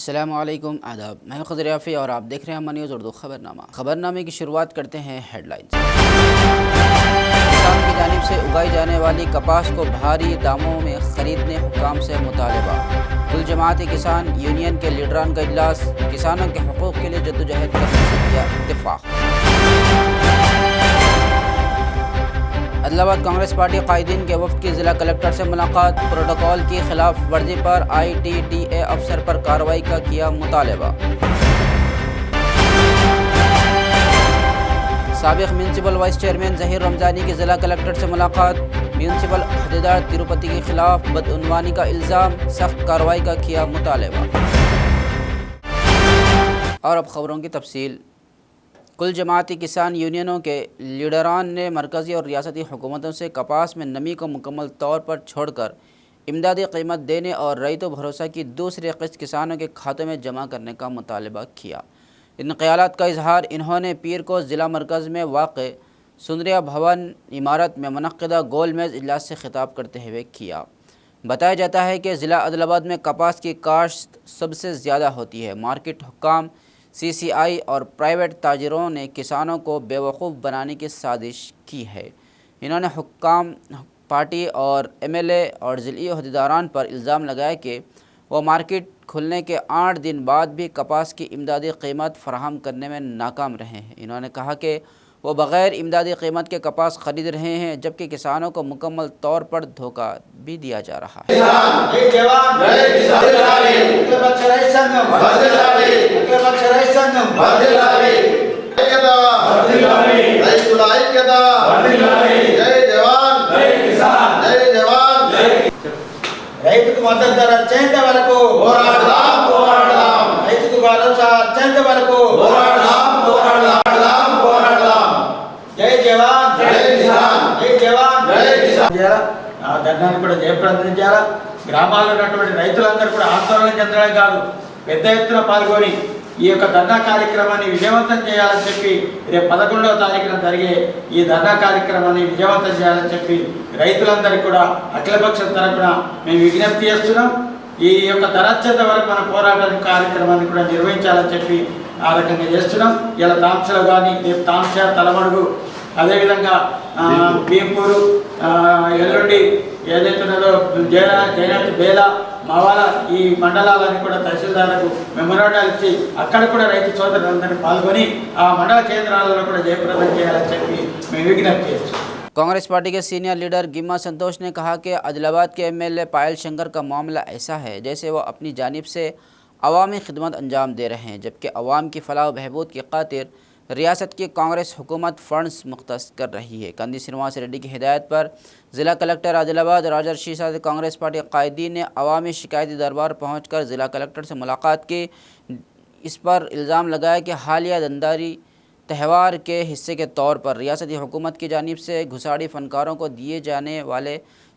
अस्सलामुअलैकुम आदाब, मैं खज़र याफ़ी और आप देख रहे हैं न्यूज़ उर्दू खबरनामा। खबरनामे की शुरुआत करते हैं हेडलाइंस। किसान की जानिब से उगाई जाने वाली कपास को भारी दामों में ख़रीदने हुक्काम से मुतालबा। कुल जमात किसान यूनियन के लीडरान का इजलास, किसानों के हकूक़ के लिए जद्दोजहद करने से किया इत्तेफ़ाक़। आदिलाबाद कांग्रेस पार्टी कायदीन के वफ़द की ज़िला कलेक्टर से मुलाकात, प्रोटोकॉल की खिलाफ वर्जी पर ITTA अफसर पर कार्रवाई का किया मुतालबा। साबिक़ municipal vice chairman Zaheer Ramzani की ज़िला कलेक्टर से मुलाकात, म्यूनसिपल अहदेदार तिरुपति के खिलाफ बदउनवानी का इल्ज़ाम, सख्त कार्रवाई का किया मुतालबा। और अब ख़बरों की तफसील। कुल जमाती किसान यूनियनों के लीडरान ने मरकज़ी और रियासती हुकूमतों से कपास में नमी को मुकम्मल तौर पर छोड़कर इमदादी कीमत देने और रईतो भरोसा की दूसरी किस्त किसानों के खातों में जमा करने का मुतालबा किया। इन ख़यालात का इजहार इन्होंने पीर को ज़िला मरकज़ में वाक़ सुंदरिया भवन इमारत में मुनक़्क़दा गोल मेज़ इजलास से खिताब करते हुए किया। बताया जाता है कि ज़िला आदिलाबाद में कपास की काश्त सबसे ज़्यादा होती है। मार्केट हुक्काम, CCI और प्राइवेट ताजिरों ने किसानों को बेवकूफ़ बनाने की साजिश की है। इन्होंने हुक्काम, पार्टी और MLA और ज़िली अहदेदारान पर इल्ज़ाम लगाया कि वो मार्केट खुलने के 8 दिन बाद भी कपास की इमदादी कीमत फ़राहम करने में नाकाम रहे हैं। इन्होंने कहा कि वो बग़ैर इमदादी कीमत के कपास ख़रीद रहे हैं, जबकि किसानों को मुकम्मल तौर पर धोखा भी दिया जा रहा है। రైతుకు మద్దతు ధర వచ్చేంత వరకు పోరాడదాం పోరాడదాం రైతుకు భరోసా వచ్చేంత వరకు పోరాడదాం పోరాడదాం పోరాడదాం జై జవాన్ జై కిసాన్ జై జవాన్ జై కిసాన్ ధర్నాన్ని కూడా జయప్రదం చేయాలి। గ్రామాల్లో ఉన్నటువంటి రైతులందరూ కూడా ఆందోళన చెందడమే కాదు, పెద్ద ఎత్తున పాల్గొని ఈ యొక్క ధర్నా కార్యక్రమాన్ని విజయవంతం చేయాలని చెప్పి రేపు 11వ తారీఖున జరిగే ఈ ధర్నా కార్యక్రమాన్ని విజయవంతం చేయాలని చెప్పి రైతులందరికీ కూడా అఖిలపక్షం తరపున మేము విజ్ఞప్తి చేస్తున్నాం। ఈ యొక్క ధర వచ్చేంత వరకు మన పోరాట కార్యక్రమాన్ని కూడా నిర్వహించాలని చెప్పి ఆ రకంగా చేస్తున్నాం। ఇలా తాంసలో కానీ రేపు తాంస, తలమడుగు, అదేవిధంగా భీంపూరు, ఎల్లుండి ఏదైతే ఉన్నదో జయనాథ్, బేల, మావాల ఈ మండలాలని కూడా తహసీల్దార్లకు మెమోరాండాలు ఇచ్చి అక్కడ కూడా రైతు సోదరులందరినీ పాల్గొని ఆ మండల కేంద్రాలలో కూడా జయప్రదం చేయాలని చెప్పి మేము విజ్ఞప్తి చేస్తున్నాం। कांग्रेस पार्टी के सीनियर लीडर गिम्मा संतोष ने कहा कि आदिलाबाद के MLA पायल शंकर का मामला ऐसा है जैसे वो अपनी जानिब से अवामी खिदमत अंजाम दे रहे हैं, जबकि अवाम की फलाह व बहबूद की खातिर रियासत की कांग्रेस हुकूमत फ़ंड्स मुख्तस कर रही है। कंदी श्रीनिवास रेड्डी की हिदायत पर ज़िला कलेक्टर आदिलाबाद राजर्षि साथ कांग्रेस पार्टी कायदीन ने अवामी शिकायती दरबार पहुँच कर ज़िला कलेक्टर से मुलाकात की। इस पर इल्ज़ाम लगाया कि हालिया दंदारी त्यौहार के हिस्से के तौर पर रियासती हुकूमत की जानिब से घुसाड़ी फ़नकारों को दिए जाने वाले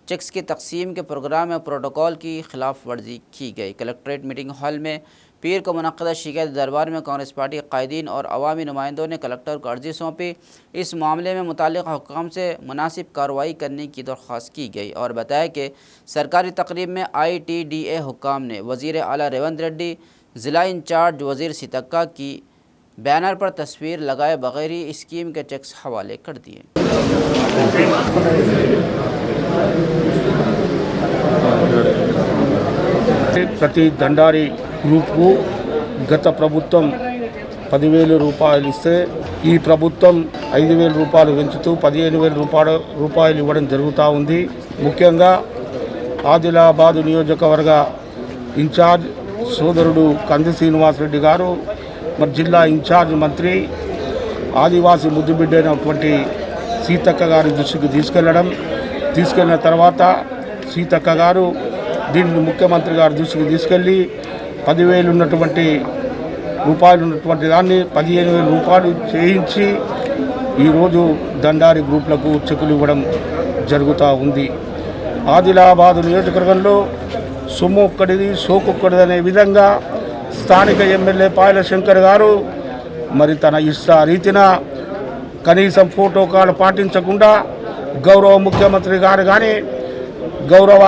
चेक्स की तकसीम के प्रोग्राम में प्रोटोकॉल की खिलाफ वर्जी की गई। कलेक्ट्रेट मीटिंग हॉल में पीर को मुनक़्क़दा शिकायत दरबार में कांग्रेस पार्टी कायदीन और अवामी नुमाइंदों ने कलेक्टर को अर्जी सौंपी। इस मामले में मुताल्लिक़ हुक्काम से मुनासिब कार्रवाई करने की दरख्वास्त की गई और बताया कि सरकारी तकरीब में ITDA हुक्काम ने वज़ीर आला रेवंत रेड्डी, ज़िला इंचार्ज वज़ीर सितक्का की बैनर पर तस्वीर लगाए बगैर ही स्कीम के चेक्स हवाले कर दिए। ప్రతి దండారి గ్రూప్కు గత ప్రభుత్వం 10,000 రూపాయలు ఇస్తే ఈ ప్రభుత్వం 5,000 రూపాయలు పెంచుతూ 15,000 రూపాయలు ఇవ్వడం జరుగుతూ ఉంది। ముఖ్యంగా ఆదిలాబాద్ నియోజకవర్గ ఇన్ఛార్జ్ సోదరుడు కంది శ్రీనివాస్ రెడ్డి గారు, మరి జిల్లా ఇన్ఛార్జ్ మంత్రి ఆదివాసీ ముద్దుబిడ్డైనటువంటి సీతక్క గారి దృష్టికి తీసుకెళ్ళిన తర్వాత సీతక్క గారు దీన్ని ముఖ్యమంత్రి గారి దృష్టికి తీసుకెళ్ళి 10,000 ఉన్నటువంటి దాన్ని 15,000 రూపాయలు చేయించి ఈరోజు దండారి గ్రూపులకు చెక్కులు ఇవ్వడం జరుగుతూ ఉంది। ఆదిలాబాద్ నియోజకవర్గంలో సొమ్ము ఒక్కడిది సోకొక్కడిది అనే విధంగా స్థానిక MLA పాయల శంకర్ గారు మరి తన ఇష్ట రీతిన కనీసం ప్రోటోకాల్ పాటించకుండా గౌరవ ముఖ్యమంత్రి గారు కానీ గౌరవ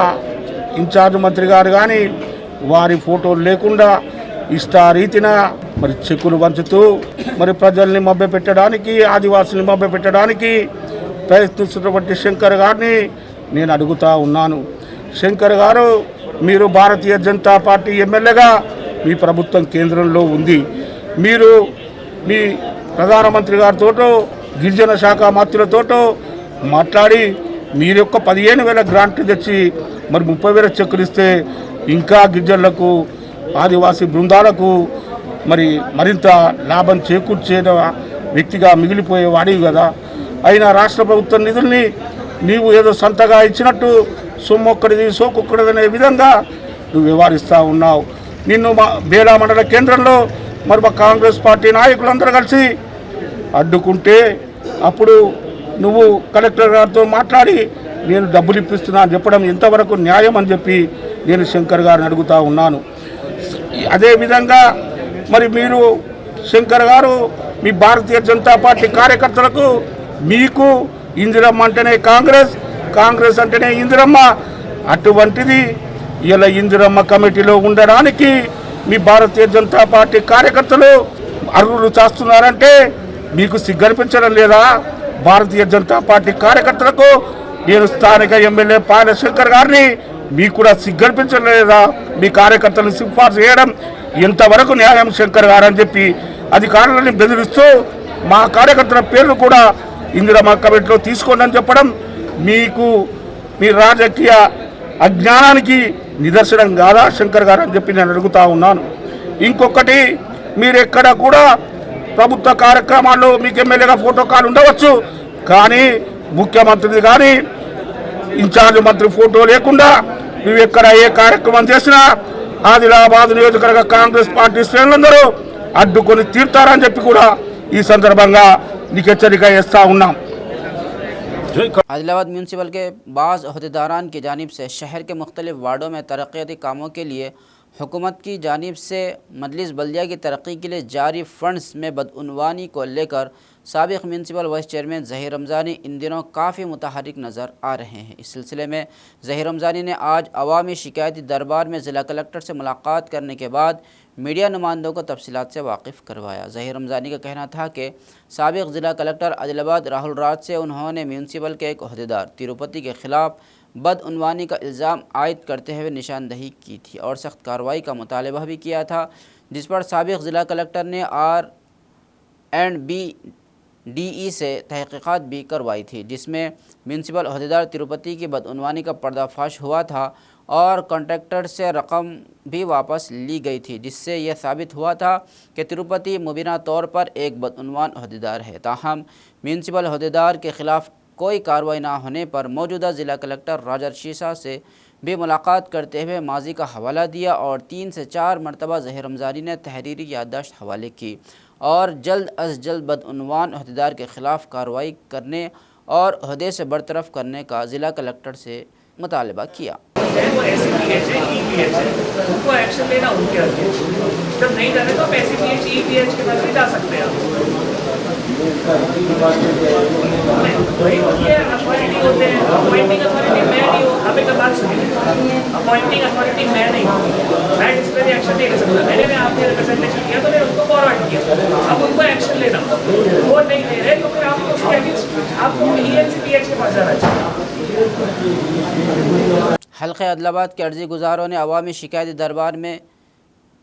ఇన్ఛార్జ్ మంత్రి గారు కానీ వారి ఫోటోలు లేకుండా ఇష్టారీతిన మరి చెక్కులు పంచుతూ మరి ప్రజల్ని మభ్యపెట్టడానికి, ఆదివాసుల్ని మభ్యపెట్టడానికి ప్రయత్నిస్తున్నటువంటి శంకర్ గారిని నేను అడుగుతా ఉన్నాను. శంకర్ గారు, మీరు భారతీయ జనతా పార్టీ ఎమ్మెల్యేగా మీ ప్రభుత్వం కేంద్రంలో ఉంది. మీరు మీ ప్రధానమంత్రి గారితో, గిరిజన శాఖ మంత్రులతో మాట్లాడి మీరు యొక్క 15,000 గ్రాంట్లు తెచ్చి మరి 30,000 చెక్కులు ఇస్తే ఇంకా గిరిజనులకు, ఆదివాసీ బృందాలకు మరి మరింత లాభం చేకూర్చే వ్యక్తిగా మిగిలిపోయేవాడివి కదా. అయినా రాష్ట్ర ప్రభుత్వ నిధుల్ని నీవు ఏదో సొంతగా ఇచ్చినట్టు సొమ్మొక్కడిది సోకొక్కడిది అనే విధంగా నువ్వు వ్యవహరిస్తూ ఉన్నావు. నిన్ను మా బేలా మండల కేంద్రంలో మరి మా కాంగ్రెస్ పార్టీ నాయకులందరూ కలిసి అడ్డుకుంటే అప్పుడు నువ్వు కలెక్టర్ గారితో మాట్లాడి నేను డబ్బులు ఇప్పిస్తున్నా అని చెప్పడం ఎంతవరకు న్యాయం అని చెప్పి నేను శంకర్ గారిని అడుగుతూ ఉన్నాను. అదేవిధంగా మరి మీరు శంకర్ గారు మీ భారతీయ జనతా పార్టీ కార్యకర్తలకు, మీకు ఇందిరమ్మ అంటేనే కాంగ్రెస్, కాంగ్రెస్ అంటేనే ఇందిరమ్మ, అటువంటిది ఇలా ఇందిరమ్మ కమిటీలో ఉండడానికి మీ భారతీయ జనతా పార్టీ కార్యకర్తలు అర్హులు చేస్తున్నారంటే మీకు సిగ్గనిపించడం లేదా? భారతీయ జనతా పార్టీ కార్యకర్తలకు నేను స్థానిక ఎమ్మెల్యే పాయల శంకర్ గారిని మీకు కూడా సిగ్గనిపించడం లేదా? మీ కార్యకర్తలను సిఫార్సు చేయడం ఎంతవరకు న్యాయం శంకర్ గారు అని చెప్పి అధికారులను బెదిరిస్తూ మా కార్యకర్తల పేర్లు కూడా ఇందిరమ్మ కమిటీలో తీసుకోండి అని చెప్పడం మీకు మీ రాజకీయ అజ్ఞానానికి నిదర్శనం కాదా శంకర్ గారు అని చెప్పి నేను అడుగుతా ఉన్నాను. ఇంకొకటి, మీరు ఎక్కడ కూడా ప్రభుత్వ కార్యక్రమాల్లో మీకు ఎమ్మెల్యేగా ఫోటో కార్డు ఉండవచ్చు, కానీ ముఖ్యమంత్రిది కానీ ఇన్ఛార్జ్ మంత్రి ఫోటో లేకుండా నువ్వు ఎక్కడ ఏ కార్యక్రమం చేసినా ఆదిలాబాద్ నియోజకవర్గ కాంగ్రెస్ పార్టీ శ్రేణులందరూ అడ్డుకొని తీర్తారని చెప్పి కూడా ఈ సందర్భంగా నీకు హెచ్చరిక చేస్తూ ఉన్నాం. आदिलाबाद म्यूनसिपल के बाज़ अहदेदारान की जानिब से शहर के मुख्तलिफ वार्डों में तरक्याती कामों के लिए हुकूमत की जानिब से मजलिस बल्दिया की तरक्की के लिए जारी फंड्स में बदउनवानी को लेकर साबिक़ municipal vice chairman Zaheer Ramzani इन दिनों काफ़ी मुतहरिक नज़र आ रहे हैं। इस सिलसिले में ज़हीर रमज़ानी ने आज अवामी शिकायती दरबार में ज़िला कलेक्टर से मुलाकात करने के बाद मीडिया नुमाइंदों को तफसीलात से वाकिफ़ करवाया। ज़हीर रमज़ानी का कहना था कि साबिक़ ज़िला कलेक्टर आदिलाबाद राहुल राज से उन्होंने म्यूनसिपल के एक अहदेदार तिरुपति के ख़िलाफ़ बदउनवानी का इल्ज़ाम आयद करते हुए निशानदही की थी और सख्त कार्रवाई का मुतालबा भी किया था, जिस पर साबिक़ ज़िला कलेक्टर ने R&B-DE से तहक़ीक़ात भी करवाई थी, जिसमें म्यूनसिपल अहदेदार तिरुपति की बदउनवानी का पर्दाफाश हुआ था और कॉन्ट्रैक्टर से रकम भी वापस ली गई थी, जिससे यह साबित हुआ था कि तिरुपति मुबीना तौर पर एक बदउनवान अहदेदार है। ताहम म्यूनसिपल अहदेदार के ख़िलाफ़ कोई कार्रवाई ना होने पर मौजूदा ज़िला कलेक्टर राजर शीशा से भी मुलाकात करते हुए माजी का हवाला दिया और 3 से 4 मरतबा ज़हीर रमज़ानी ने तहरीरी याददाश्त हवाले की और जल्द अज जल्द बदउनवान अहदेदार के ख़िलाफ़ कार्रवाई करने और अहदे से बरतरफ करने का ज़िला कलेक्टर से मुतालबा किया। वो SCPH है, EPH है, उनको एक्शन लेना उनके हाथ में। जब नहीं करे तो आप SCPH, EPH के पास भी जा सकते हैं। वही ये अथॉरिटी होते हैं, अपॉइंटिंग अथॉरिटी मैं नहीं हूँ। आप एक बात सुनिए, अपॉइंटिंग अथॉरिटी मैं नहीं हूँ, मैं इस पर एक्शन नहीं ले सकता। मैंने आपके रिप्रेजेंटेशन किया तो मैंने उनको फॉरवर्ड किया, अब उनको एक्शन लेना, वो नहीं ले रहे तो फिर आपको उसके अगेंस्ट आपको ENCPH के पास जाना चाहिए। हल्क़े आदिलाबाद के अर्जी गुज़ारों ने अवामी शिकायती दरबार में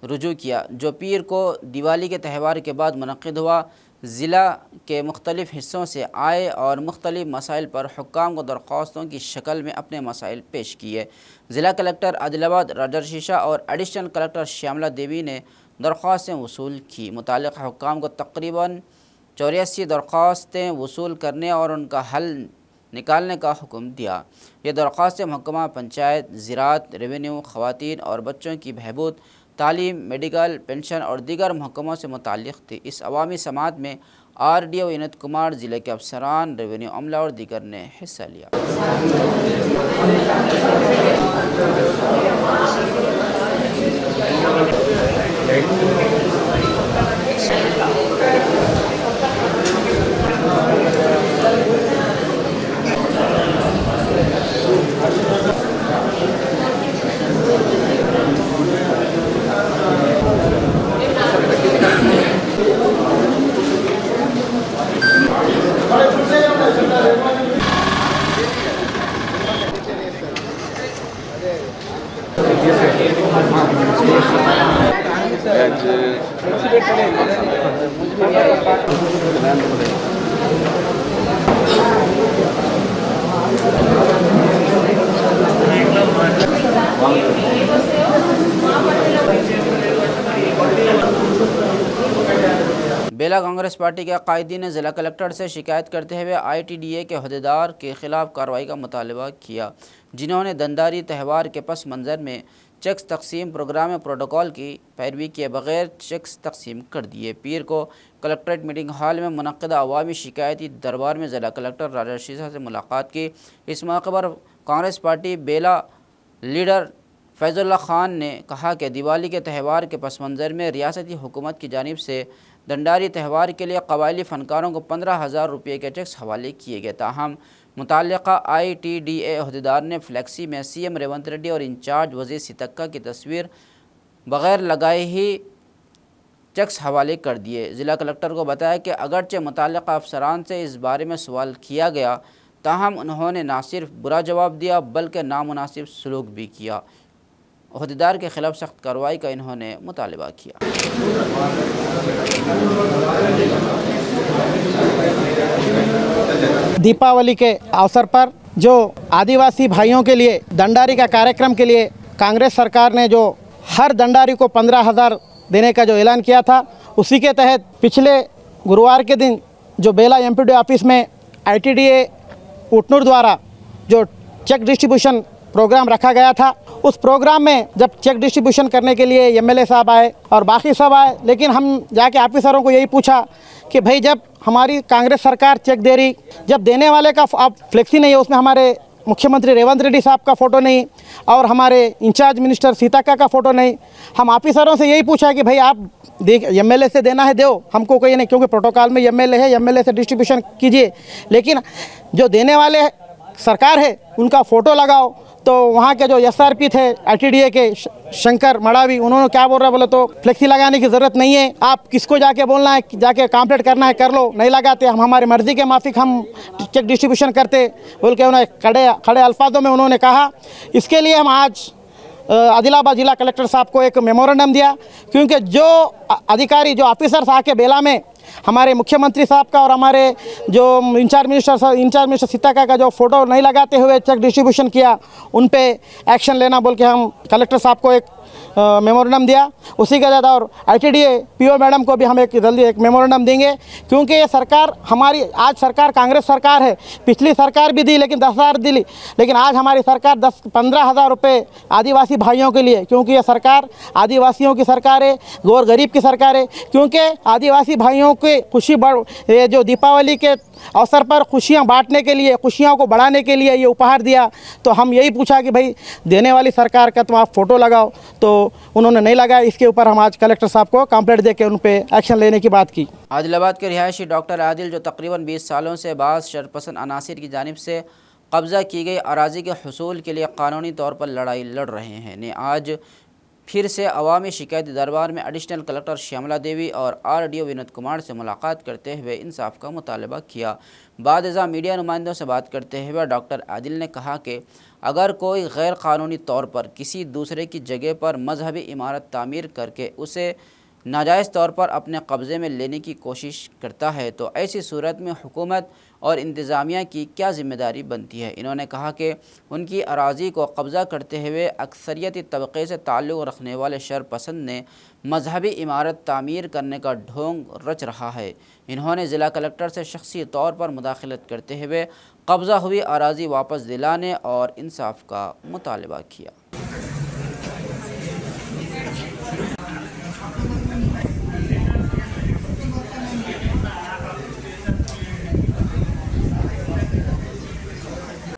रुजू किया, जो पीर को दिवाली के त्यौहार के बाद मुनक़्क़िद हुआ। ज़िला के मुख्तलिफ़ हिस्सों से आए और मुख्तलिफ़ मसाइल पर हुक्काम को दरख्वास्तों की शक्ल में अपने मसाइल पेश किए। ज़िला कलेक्टर आदिलाबाद राजर शीशा और एडिशनल कलेक्टर श्यामला देवी ने दरख्वास्तें वसूल की। मुताल्लिक़ हुक्काम को तकरीबन 84 दरख्वास्तें वसूल करने और उनका हल निकालने का हुक्म दिया। ये दरख्वास्तें महकमा पंचायत, ज़राअत, रेवेन्यू, ख़वातीन और बच्चों की बहबूद, तालीम, मेडिकल, पेंशन और दीगर महकमों से मुताल्लिक़ थी। इस अवामी समात में RDO विनीत कुमार, ज़िले के अफसरान, रेवेन्यू अमला और दीगर ने हिस्सा लिया। कांग्रेस पार्टी के कायदीन ने ज़िला कलेक्टर से शिकायत करते हुए ITDA के अहदेदार के खिलाफ कार्रवाई का मुतालबा किया, जिन्होंने दंडारी त्यौहार के पस मंज़र में चेक्स तकसीम प्रोग्राम में प्रोटोकॉल की पैरवी किए बगैर चेक्स तकसीम कर दिए। पीर को कलेक्ट्रेट मीटिंग हॉल में मुनक़्क़दा अवामी शिकायती दरबार में ज़िला कलेक्टर राजा शीसा से मुलाकात की। इस मौके पर कांग्रेस पार्टी बेला लीडर फैज़ुल्लाह खान ने कहा कि दिवाली के त्यौहार के पस मंज़र में रियासती हुकूमत की जानिब से दंडारी त्यौहार के लिए कबायली फ़नकारों को 15,000 रुपये के चेक्स हवाले किए गए। ताहम मुताल्लिक़ा ITDA अहदेदार ने फ्लैक्सी में CM रेवंत रेड्डी और इंचार्ज वज़ीर सितक्का की तस्वीर बग़ैर लगाए ही चेक्स हवाले कर दिए। ज़िला कलेक्टर को बताया कि अगरचे मुताल्लिक़ा अफसरान से इस बारे में सवाल किया गया, ताहम उन्होंने ना सिर्फ बुरा जवाब दिया बल्कि नामुनासिब सलूक भी किया। अहदेदार के खिलाफ सख्त कार्रवाई का इन्होंने मुतालबा किया। दीपावली के अवसर पर जो आदिवासी भाइयों के लिए दंडारी का कार्यक्रम के लिए कांग्रेस सरकार ने जो हर दंडारी को 15,000 देने का जो ऐलान किया था, उसी के तहत पिछले गुरुवार के दिन जो बेला MPD ऑफिस में ITDA उटनूर द्वारा जो चेक डिस्ट्रीब्यूशन प्रोग्राम रखा गया था, उस प्रोग्राम में जब चेक डिस्ट्रीब्यूशन करने के लिए MLA साहब आए और बाकी सब आए, लेकिन हम जाके ऑफिसरों को यही पूछा कि भाई जब हमारी कांग्रेस सरकार चेक दे रही, जब देने वाले का आप फ्लेक्सी नहीं है, उसमें हमारे मुख्यमंत्री रेवंत रेड्डी साहब का फ़ोटो नहीं और हमारे इंचार्ज मिनिस्टर सीताक्का का फ़ोटो नहीं। हम ऑफिसरों से यही पूछा कि भाई आप MLA से देना है दो, हमको कोई नहीं, क्योंकि प्रोटोकॉल में MLA है, MLA से डिस्ट्रीब्यूशन कीजिए, लेकिन जो देने वाले सरकार है उनका फ़ोटो लगाओ। तो वहाँ के जो SRP थे ITDA के शंकर मड़ावी, उन्होंने क्या बोल रहा है बोले तो फ्लेक्सी लगाने की ज़रूरत नहीं है, आप किसको जाके बोलना है, जाके कंप्लीट करना है कर लो, नहीं लगाते हम हमारी मर्ज़ी के माफिक हम चेक डिस्ट्रीब्यूशन करते बोल के उन्होंने खड़े अल्फाजों में उन्होंने कहा। इसके लिए हम आज आदिलाबाद जिला कलेक्टर साहब को एक मेमोरेंडम दिया, क्योंकि जो अधिकारी जो ऑफिसर्स आके बेला में हमारे मुख्यमंत्री साहब का और हमारे जो इंचार्ज मिनिस्टर सीताक्का का जो फ़ोटो नहीं लगाते हुए चेक डिस्ट्रीब्यूशन किया, उन पे एक्शन लेना बोल के हम कलेक्टर साहब को एक मेमोरेंडम दिया। उसी के साथ और ITDA PO मैडम को भी हम एक जल्दी एक मेमोरेंडम देंगे, क्योंकि ये सरकार हमारी आज सरकार कांग्रेस सरकार है, पिछली सरकार भी दी लेकिन 10,000 दी, लेकिन आज हमारी सरकार 15,000 रुपये आदिवासी भाइयों के लिए, क्योंकि ये सरकार आदिवासियों की सरकार है, गौर गरीब की सरकार है, क्योंकि आदिवासी भाइयों के खुशी ये जो दीपावली के अवसर पर खुशियाँ बांटने के लिए, खुशियों को बढ़ाने के लिए ये उपहार दिया। तो हम यही पूछा कि भाई देने वाली सरकार का तुम आप फ़ोटो लगाओ, तो उन्होंने नहीं लगाया। इसके ऊपर हम आज कलेक्टर साहब को कंप्लेंट दे के उन पे एक्शन लेने की बात की। आदिलाबाद के रिहायशी डॉक्टर आदिल, जो तकरीबन 20 सालों से बाज़ शरपसंद अनासिर की जानिब से कब्ज़ा की गई अराज़ी के हुसूल के लिए कानूनी तौर पर लड़ाई लड़ रहे हैं, ने आज फिर से अवामी शिकायती दरबार में एडिशनल कलेक्टर श्यामला देवी और RDO विनोद कुमार से मुलाकात करते हुए इंसाफ का मुतालबा किया। बाद मीडिया नुमाइंदों से बात करते हुए डॉक्टर आदिल ने कहा कि अगर कोई गैर कानूनी तौर पर किसी दूसरे की जगह पर मजहबी इमारत तामीर करके उसे नाजायज़ तौर पर अपने कब्ज़े में लेने की कोशिश करता है, तो ऐसी सूरत में हुकूमत और इंतज़ामिया की क्या ज़िम्मेदारी बनती है। इन्होंने कहा कि उनकी अराज़ी को कब्ज़ा करते हुए अक्सरियती तबक़े से ताल्लुक़ रखने वाले शरपसंद ने मजहबी इमारत तामीर करने का ढोंग रच रहा है। इन्होंने ज़िला कलेक्टर से शख्सी तौर पर मुदाखलत करते हुए कब्ज़ा हुई अराज़ी वापस दिलाने और इंसाफ का मुतालबा किया।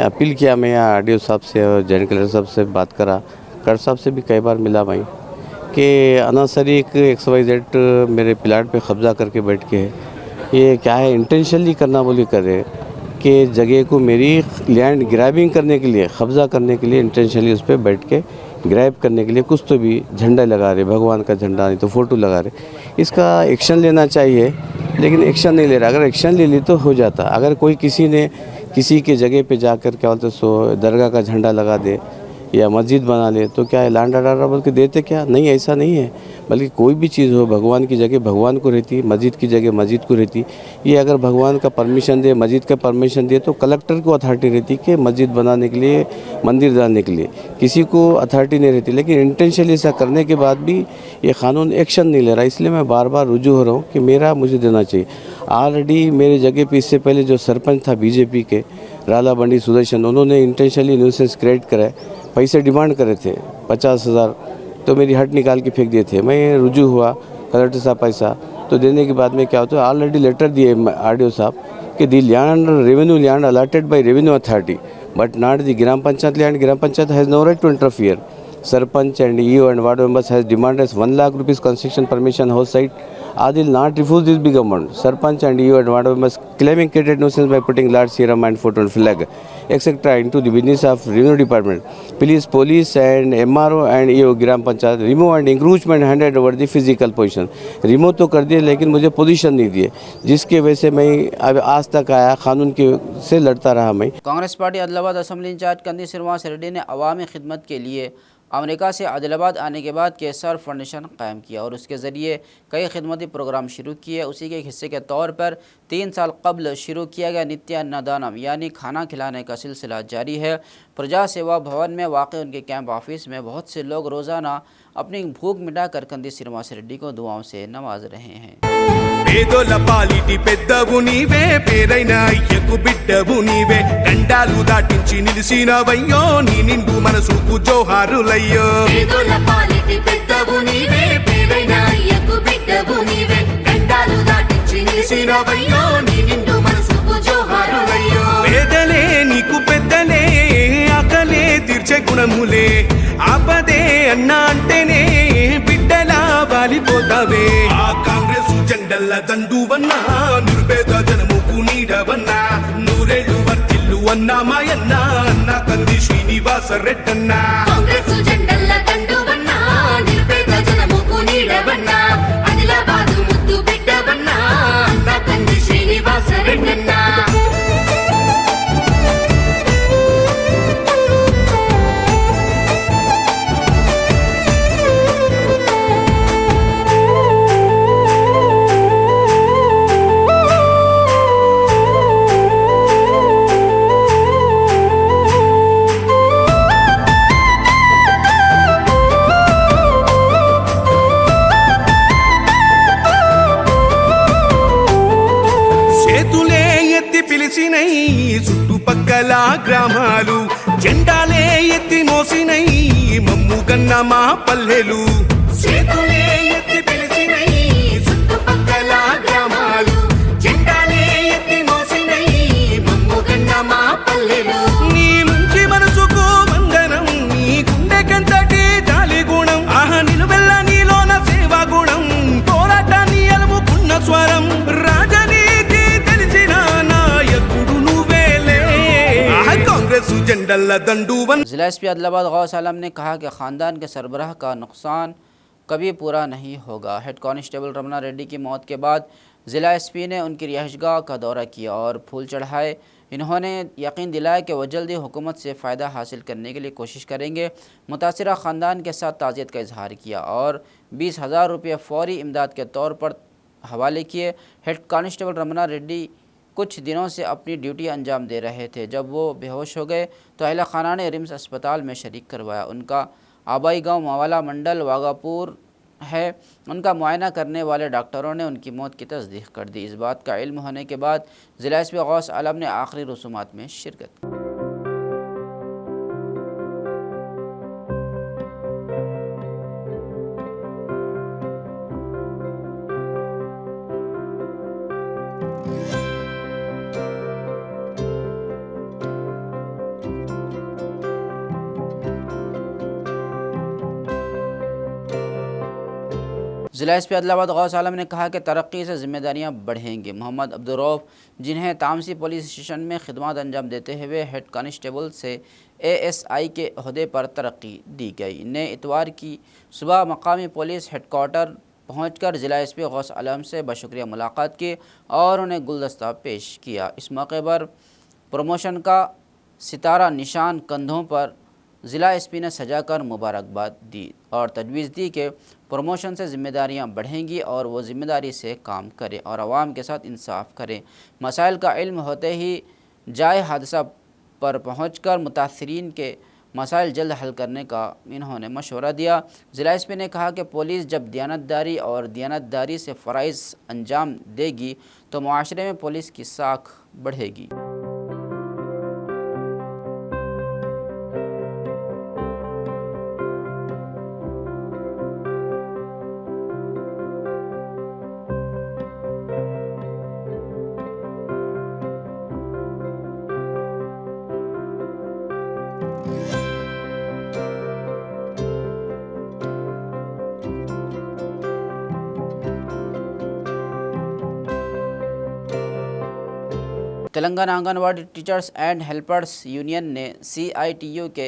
अपील किया मैं यहाँ RDO साहब से और जॉइंट कलेक्टर साहब से बात करा, कलेक्टर साहब से भी कई बार मिला भाई कि अनासरी एक XYZ मेरे प्लाट पे कब्ज़ा करके बैठ के ये क्या है इंटेंशनली करना बोली कर रहे कि जगह को मेरी लैंड ग्रैबिंग करने के लिए, कब्ज़ा करने के लिए इंटेंशनली उस पर बैठ के ग्रैब करने के लिए कुछ तो भी झंडा लगा रहे, भगवान का झंडा नहीं तो फ़ोटो लगा रहे। इसका एक्शन लेना चाहिए, लेकिन एक्शन नहीं ले रहा। अगर एक्शन ले ली तो हो जाता। अगर कोई किसी ने किसी के जगह पे जाकर क्या बोलते सो दरगाह का झंडा लगा दे या मस्जिद बना ले तो क्या है लैंड ऑर्डर बोल के देते क्या? नहीं, ऐसा नहीं है। बल्कि कोई भी चीज़ हो भगवान की जगह भगवान को रहती, मस्जिद की जगह मस्जिद को रहती। ये अगर भगवान का परमिशन दे, मस्जिद का परमिशन दे तो कलेक्टर को अथॉरिटी रहती कि मस्जिद बनाने के लिए, मंदिर बनाने के लिए, किसी को अथॉरिटी नहीं रहती। लेकिन इंटेंशनली ऐसा करने के बाद भी ये कानून एक्शन नहीं ले रहा। इसलिए मैं बार बार रुजू हो रहा हूँ कि मेरा मुझे देना चाहिए। ऑलरेडी मेरे जगह पे इससे पहले जो सरपंच था बीजेपी के राला बंडी सुदर्शन, उन्होंने इंटेंशनली न्यूसेंस क्रिएट कराए, पैसे डिमांड करे थे 50,000, तो मेरी हट निकाल के फेंक दिए थे। मैं रुजू हुआ कलेक्टर साहब पैसा तो देने के बाद में क्या होता है, ऑलरेडी लेटर दिए आरडीओ साहब कि the land revenue land allotted by revenue authority but not the gram panchayat land. Gram Panchayat has no right to interfere. Sarpanch and EO and ward members has demanded 1 lakh rupees construction permission house site. Adil not refused this big amount. Sarpanch and EO and ward members claiming created nuisance by putting large serum and photo flag, etc. into the business of revenue department. Police and MRO and EO Gram Panchayat remove and encroachment handed over the physical position. Remove तो कर दिए लेकिन मुझे position नहीं दिए, जिसकी वजह से मैं अब आज तक आया कानून के से लड़ता रहा मैं. Congress party Adilabad assembly incharge Kandi Srinivas Reddy ने अवामी खिदमत के लिए अमेरिका से आदिलाबाद आने के बाद केसर फाउंडेशन कायम किया और उसके ज़रिए कई खिदमती प्रोग्राम शुरू किए। उसी के हिस्से के तौर पर 3 साल कबल शुरू किया गया नित्य अन्नदानम यानी खाना खिलाने का सिलसिला जारी है। प्रजा सेवा भवन में वाक़ उनके कैंप ऑफिस में बहुत से लोग रोज़ाना अपनी भूख मिटाकर कंदी श्रीनिवास रेड्डी को दुआओं से नवाज रहे हैं। పేదోల పాలిటి పెద్దవు నీవే, పేరైన అయ్యకు బిడ్డవు నీవే, గండాలు దాటించి నిలిసినవయ్యో, నీ నిండు మనసుకు జోహారులయ్యో. పేదోల పాలిటి పెద్దవు నీవే, పేరైన అయ్యకు బిడ్డవు నీవే, గండాలు దాటించి నిలిసినవయ్యో, నీ నిండు మనసుకు జోహారులయ్యో. పేదలే నీకు పెద్దలే, ఆకలే తీర్చే గుణములే, ఆపదే అన్న అంటేనే బిడ్డలా వాలిపోతావే. ఆ కాంగ్రెస్ జెండల్ల దండువన్నా, నిర్భేద జనముకు నీడవన్నా, నూరేళ్ళు వర్తిల్లు అన్నా మాయన్న, అన్న కంది శ్రీనివాస రెడ్డన్నా. కాంగ్రెస్ జెండల్ల దండువన్నా, నిర్భేద జనముకు నీడవన్నా, ఆదిలాబాదు ముద్దు బిడ్డవన్నా, అన్న కంది శ్రీనివాస రెడ్డన్నా. పిలిచినై చుట్టుపక్కల గ్రామాలు, జెండాలే ఎత్తి మోసినై మమ్ముగన్న మా పల్లెలు. చేతులే ఎత్తి పిలిచినై చుట్టుపక్కల గ్రామాలు, జెండాలే ఎత్తి మోసినై మమ్ముగన్న మా పల్లెలు. నీ మంచి మనసుకు వందనం, నీ గుండెకంతటి జాలి గుణం, ఆహా నిలువెల్ల నీలోన సేవా గుణం, పోరాటాన్ని అలుముకున్న స్వరం, రాజనీతి తెలిసిన నాయకుడు నువ్వేలే. కాంగ్రెస్ జెండల్ల దండువన్. ज़िला एसपी आदिलाबाद गौस आलम ने कहा कि ख़ानदान के सरबराह का नुकसान कभी पूरा नहीं होगा। हेड कांस्टेबल रमना रेड्डी की मौत के बाद ज़िला एसपी ने उनकी रिहाइशगाह का दौरा किया और फूल चढ़ाए। इन्होंने यकीन दिलाया कि वह जल्दी हुकूमत से फ़ायदा हासिल करने के लिए कोशिश करेंगे। मुतासिरा ख़ानदान के साथ ताज़ियत का इजहार किया और 20,000 रुपये फ़ौरी इमदाद के तौर पर हवाले किए। हेड कांस्टेबल रमना रेड्डी कुछ दिनों से अपनी ड्यूटी अंजाम दे रहे थे। जब वो बेहोश हो गए तो अहल खाना ने रिम्स अस्पताल में शरीक करवाया। उनका आबाई गांव मावाला मंडल वागापुर है। उनका मुआयना करने वाले डॉक्टरों ने उनकी मौत की तस्दीक कर दी। इस बात का इल्म होने के बाद ज़िला एसपी गौस आलम ने आखिरी रसूमात में शिरकत की। ज़िला एसपी आदिलाबाद गौस आलम ने कहा कि तरक्की से ज़िम्मेदारियाँ बढ़ेंगी। मोहम्मद अब्दुर्रऊफ़, जिन्हें तामसी पुलिस स्टेशन में खिदमत अंजाम देते हुए हेड कांस्टेबल से ASI के ओहदे पर तरक्की दी गई, ने इतवार की सुबह मकामी पुलिस हेडक्वार्टर पहुंचकर ज़िला एसपी गौस आलम से बशुक्रिया मुलाकात की और उन्हें गुलदस्ता पेश किया। इस मौके पर प्रमोशन का सितारा निशान कंधों पर ज़िला एसपी ने सजाकर मुबारकबाद दी और तजवीज़ दी कि प्रमोशन से ज़िम्मेदारियां बढ़ेंगी और वो ज़िम्मेदारी से काम करें और आवाम के साथ इंसाफ करें। मसाइल का इल्म होते ही जाए हादसा पर पहुंचकर मुतासरीन के मसाइल जल्द हल करने का इन्होंने मशवरा दिया। ज़िला एसपी ने कहा कि पुलिस जब दियानतदारी और दियानतदारी से फ़राइज़ अंजाम देगी तो मुआशरे में पुलिस की साख बढ़ेगी। Telangana anganwadi teachers and helpers union ने CITU के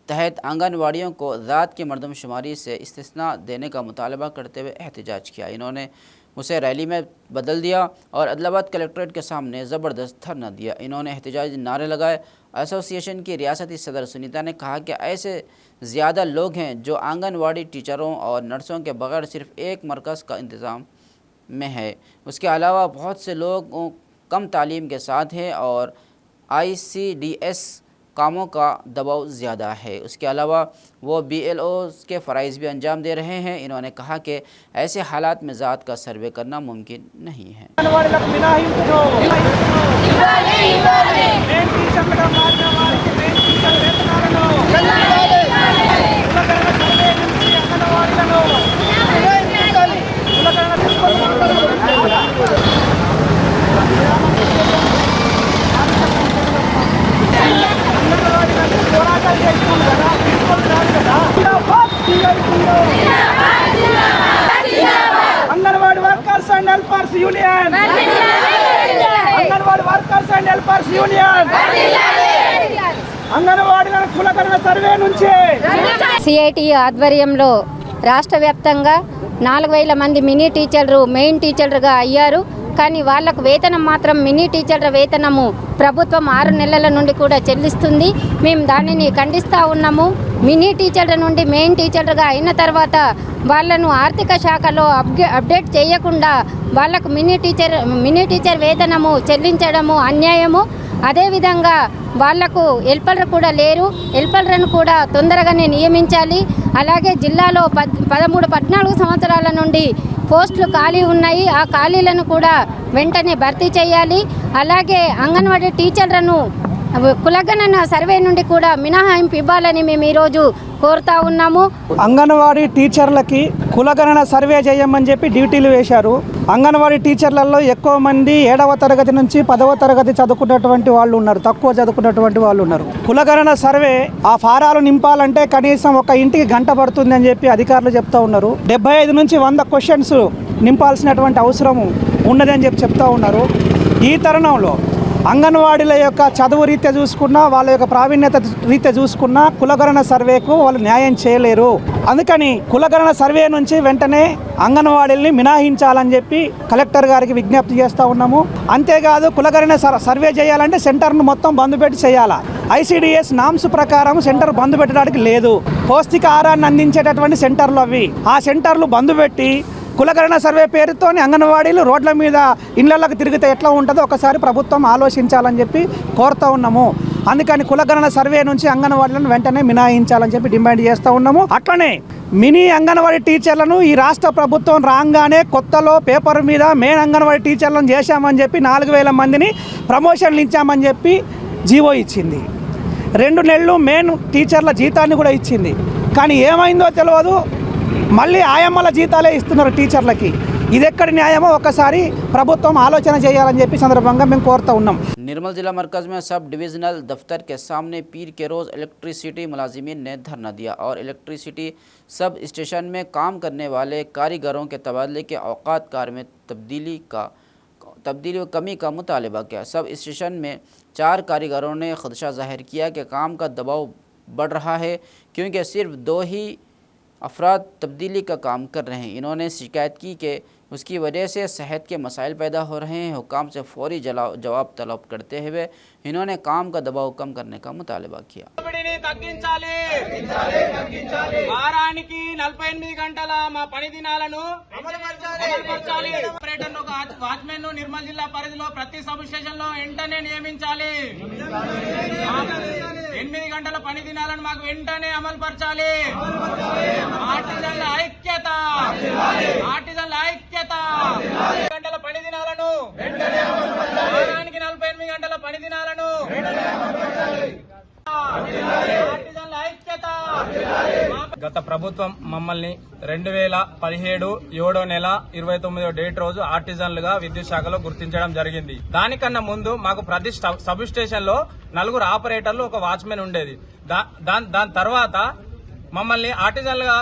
तहत आंगनवाड़ियों को ज़ात की मरदमशुमारी से इस्तिस्ना देने का मुतालबा करते हुए एहतजाज किया। इन्होंने उसे रैली में बदल दिया और आदिलाबाद कलेक्ट्रेट के सामने ज़बरदस्त धरना दिया। इन्होंने एहतजाजी नारे लगाए। एसोसिएशन की रियासती सदर सुनीता ने कहा कि ऐसे ज़्यादा लोग हैं जो आंगनवाड़ी टीचरों और नर्सों के बगैर सिर्फ एक मरकज़ का इंतज़ाम में है। उसके अलावा बहुत से लोग कम तालीम के साथ हैं और ICDS कामों का दबाव ज़्यादा है। उसके अलावा वो BLOs के फ़राइज़ भी अंजाम दे रहे हैं। इन्होंने कहा कि ऐसे हालात में ज़ात का सर्वे करना मुमकिन नहीं है। Anganwadi workers and helpers union, Anganwadi workers and helpers union, అంగన్వాడీలను కులకరణ సర్వే నుంచి CITU ఆధ్వర్యంలో రాష్ట్ర వ్యాప్తంగా 4000 మంది మినీ టీచర్లు మెయిన్ టీచర్లుగా అయ్యారు. కానీ వాళ్లకు వేతనం మాత్రం మినీ టీచర్ల వేతనము ప్రభుత్వం 6 నెలల నుండి కూడా చెల్లిస్తుంది. మేము దానిని ఖండిస్తూ ఉన్నాము. మినీ టీచర్ల నుండి మెయిన్ టీచర్లుగా అయిన తర్వాత వాళ్ళను ఆర్థిక శాఖలో అప్డేట్ చేయకుండా వాళ్ళకు మినీ టీచర్ వేతనము చెల్లించడము అన్యాయము. అదేవిధంగా వాళ్లకు హెల్పర్లు కూడా లేరు. హెల్పర్లను కూడా తొందరగానే నియమించాలి. అలాగే జిల్లాలో 13-14 సంవత్సరాల నుండి పోస్టులు ఖాళీ ఉన్నాయి. ఆ ఖాళీలను కూడా వెంటనే భర్తీ చేయాలి. అలాగే అంగన్వాడీ టీచర్లను కులగణన సర్వే నుండి కూడా మినహాయింపు ఇవ్వాలని మేము ఈరోజు కోరుతా ఉన్నాము. అంగన్వాడీ టీచర్లకి కులగణన సర్వే చేయమని చెప్పి డ్యూటీలు వేశారు. అంగన్వాడీ టీచర్లలో ఎక్కువ మంది 7వ తరగతి నుంచి 10వ తరగతి చదువుకున్నటువంటి వాళ్ళు ఉన్నారు, తక్కువ చదువుకున్నటువంటి వాళ్ళు ఉన్నారు. కులగణన సర్వే ఆ ఫారాలు నింపాలంటే కనీసం ఒక ఇంటికి గంట పడుతుంది అని చెప్పి అధికారులు చెప్తా ఉన్నారు. 75 నుంచి 100 క్వశ్చన్స్ నింపాల్సినటువంటి అవసరం ఉన్నదని చెప్పి చెప్తా ఉన్నారు. ఈ తరుణంలో అంగన్వాడీల యొక్క చదువు రీత్యా చూసుకున్నా, వాళ్ళ యొక్క ప్రావీణ్యత రీత్యా చూసుకున్నా కులగణన సర్వేకు వాళ్ళు న్యాయం చేయలేరు. అందుకని కులగణన సర్వే నుంచి వెంటనే అంగన్వాడీల్ని మినహాయించాలని చెప్పి కలెక్టర్ గారికి విజ్ఞప్తి చేస్తూ ఉన్నాము. అంతేకాదు కులగణన సర్వే చేయాలంటే సెంటర్ను మొత్తం బంద్ పెట్టి చేయాలా. ICDS నామ్స్ ప్రకారం సెంటర్ బంద్ పెట్టడానికి లేదు. పౌష్టికాహారాన్ని అందించేటటువంటి సెంటర్లు అవి. ఆ సెంటర్లు బంద్ పెట్టి కులగణన సర్వే పేరుతో అంగన్వాడీలు రోడ్ల మీద ఇళ్లలోకి తిరిగితే ఎట్లా ఉంటుందో ఒకసారి ప్రభుత్వం ఆలోచించాలని చెప్పి కోరుతూ ఉన్నాము. అందుకని కులగణన సర్వే నుంచి అంగన్వాడీలను వెంటనే మినహాయించాలని చెప్పి డిమాండ్ చేస్తూ ఉన్నాము. అట్లనే మినీ అంగన్వాడీ టీచర్లను ఈ రాష్ట్ర ప్రభుత్వం రాగానే కొత్తలో పేపర్ మీద మెయిన్ అంగన్వాడీ టీచర్లను చేశామని చెప్పి 4000 మందిని ప్రమోషన్లు ఇచ్చామని చెప్పి జీవో ఇచ్చింది. 2 నెలలు మెయిన్ టీచర్ల జీతాన్ని కూడా ఇచ్చింది. కానీ ఏమైందో తెలియదు, మళ్ళీ ఆయమ్మల జీతాలే ఇస్తున్నారు టీచర్లకి. ఇది ఎక్కడి న్యాయమో ఒకసారి ప్రభుత్వం ఆలోచన చేయాలని చెప్పి సందర్భంగా మేము కోరుతూ ఉన్నాం. निर्मल जिला मरकज़ में सब डिविजनल दफ्तर के सामने पीर के रोज़ इलेक्ट्रिसिटी मुलाजिमीन ने धरना दिया और इलेक्ट्रिसिटी सब स्टेशन में काम करने वाले कारीगरों के तबादले के औकात कार में तब्दीली व कमी का मुतालबा किया। सब स्टेशन में 4 कारीगरों ने खदशा जाहिर किया कि काम का दबाव बढ़ रहा है क्योंकि सिर्फ 2 ही अफराद तब्दीली का काम कर रहे हैं। इन्होंने शिकायत की कि उसकी वजह से सेहत के मसाइल पैदा हो रहे हैं। हुकाम से फौरी जवाब तलब करते हुए इन्होंने काम का दबाव कम करने का मुतालबा किया। వారానికి 48 గంటల మా పని దినాలను అమలుపరచాలి. ఆపరేటర్ను వాచ్మెన్ ను నిర్మల్ జిల్లా పరిధిలో ప్రతి సబ్ స్టేషన్ లో వెంటనే నియమించాలి. 8 గంటల పని దినాలను మాకు వెంటనే అమలుపరచాలి. ఆర్టిజన్ల ఐక్యత, ఆర్టిజన్ల ఐక్యత. గంటల పని దినాలను వారానికి 48 గంటల పని దినాలను గత ప్రభుత్వం మమ్మల్ని 2017 7వ నెల 29వ డేట్ రోజు ఆర్టిజన్లుగా విద్యుత్ శాఖలో గుర్తించడం జరిగింది. దానికన్నా ముందు మాకు ప్రతి సబ్ స్టేషన్ లో 4 ఆపరేటర్లు, ఒక వాచ్మెన్ ఉండేది. దాని తర్వాత మమ్మల్ని ఆర్టిజన్లుగా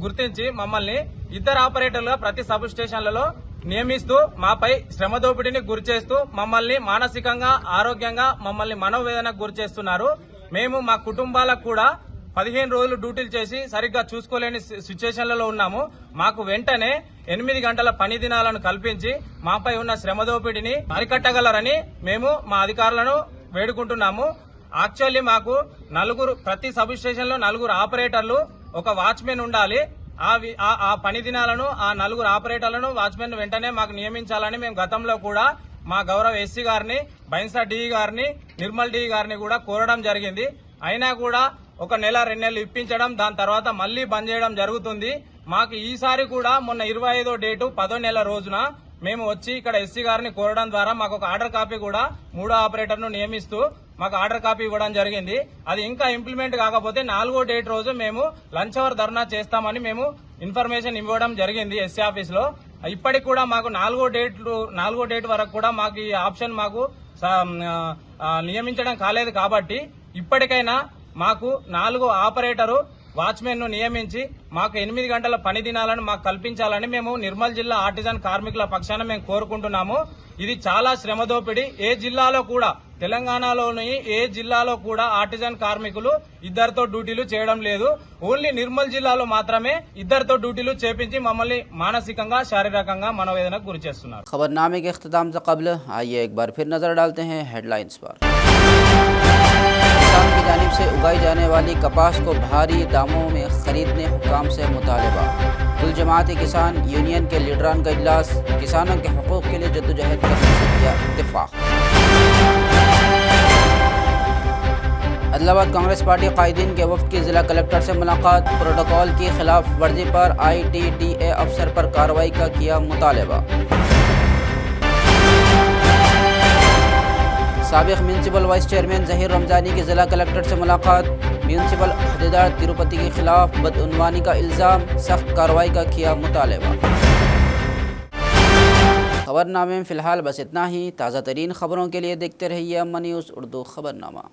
గుర్తించి మమ్మల్ని 2 ఆపరేటర్లుగా ప్రతి సబ్ స్టేషన్లలో నియమిస్తూ మాపై శ్రమ దోపిడీని గురిచేస్తూ మమ్మల్ని మానసికంగా, ఆరోగ్యంగా మమ్మల్ని మనోవేదనకు గురిచేస్తున్నారు. మేము మా కుటుంబాలకు కూడా 15 రోజులు డ్యూటీలు చేసి సరిగ్గా చూసుకోలేని సిచ్యువేషన్లలో ఉన్నాము. మాకు వెంటనే 8 గంటల పని దినాలను కల్పించి మాపై ఉన్న శ్రమ దోపిడీని అరికట్టగలరని మేము మా అధికారులను వేడుకుంటున్నాము. యాక్చువల్లీ మాకు ప్రతి సబ్ స్టేషన్ లో 4 ఆపరేటర్లు, ఒక వాచ్మెన్ ఉండాలి. ఆ పని దినాలను, ఆ 4 ఆపరేటర్లను, వాచ్మెన్ వెంటనే మాకు నియమించాలని మేము గతంలో కూడా మా గౌరవ ఎస్సీ గారిని, బైన్సా డిఈ గారిని, నిర్మల్ డిఈ గారిని కూడా కోరడం జరిగింది. అయినా కూడా 1 నెల 2 నెలలు ఇప్పించడం, దాని తర్వాత మళ్లీ బంద్ చేయడం జరుగుతుంది. మాకు ఈసారి కూడా మొన్న 25వ డేటు 10వ నెల రోజున మేము వచ్చి ఇక్కడ ఎస్సీ గారిని కోరడం ద్వారా మాకు ఒక ఆర్డర్ కాపీ కూడా 3వ ఆపరేటర్ను నియమిస్తూ మాకు ఆర్డర్ కాపీ ఇవ్వడం జరిగింది. అది ఇంకా ఇంప్లిమెంట్ కాకపోతే 4వ డేట్ రోజు మేము లంచ్ అవర్ ధర్నా చేస్తామని మేము ఇన్ఫర్మేషన్ ఇవ్వడం జరిగింది ఎస్సీ ఆఫీస్ లో. ఇప్పటికి కూడా మాకు 4వ డేట్ వరకు కూడా మాకు ఈ ఆప్షన్ మాకు నియమించడం కాలేదు. కాబట్టి ఇప్పటికైనా మాకు 4 ఆపరేటరు, వాచ్మెన్ ను నియమించి మాకు 8 గంటల పని దినాలను మాకు కల్పించాలని మేము నిర్మల్ జిల్లా ఆర్టిజన్ కార్మికుల పక్షాన మేము కోరుకుంటున్నాము. ఇది చాలా శ్రమ దోపిడీ. ఏ జిల్లాలో కూడా, తెలంగాణలోని ఏ జిల్లాలో కూడా ఆర్టిజన్ కార్మికులు 2తో డ్యూటీలు చేయడం లేదు. ఓన్లీ నిర్మల్ జిల్లాలో మాత్రమే 2తో డ్యూటీలు చేపించి మమ్మల్ని మానసికంగా, శారీరకంగా మనోవేదనకు గురి చేస్తున్నారు. खबरनामे के अख्ताम से कबल आइए एक बार फिर नजर डालते हैं हेडलाइंस पर। किसान की जानिब से उगाई जाने वाली कपास को भारी दामों में खरीदने हुकाम से मुतालबा। कुल जमात किसान यूनियन के लीडरान का इजलास, किसानों के हकूक़ के लिए जद्दोजहद करने से किया इत्तेफाक। आदिलाबाद कांग्रेस पार्टी कायदीन के वफ़द की ज़िला कलेक्टर से मुलाकात, प्रोटोकॉल की खिलाफ वर्जी पर ITTA अफसर पर कार्रवाई का किया मुतालबा। साबिक़ municipal vice chairman Zaheer Ramzani की ज़िला कलेक्टर से मुलाकात, म्यूनसिपल अहदेदार तिरुपति के खिलाफ बदउनवानी का इल्ज़ाम, सख्त कार्रवाई का किया मुतालबा। खबरनामे में फ़िलहाल बस इतना ही। ताज़ा तरीन खबरों के लिए देखते रहिए अम्मा न्यूज़ उर्दू खबरनामा।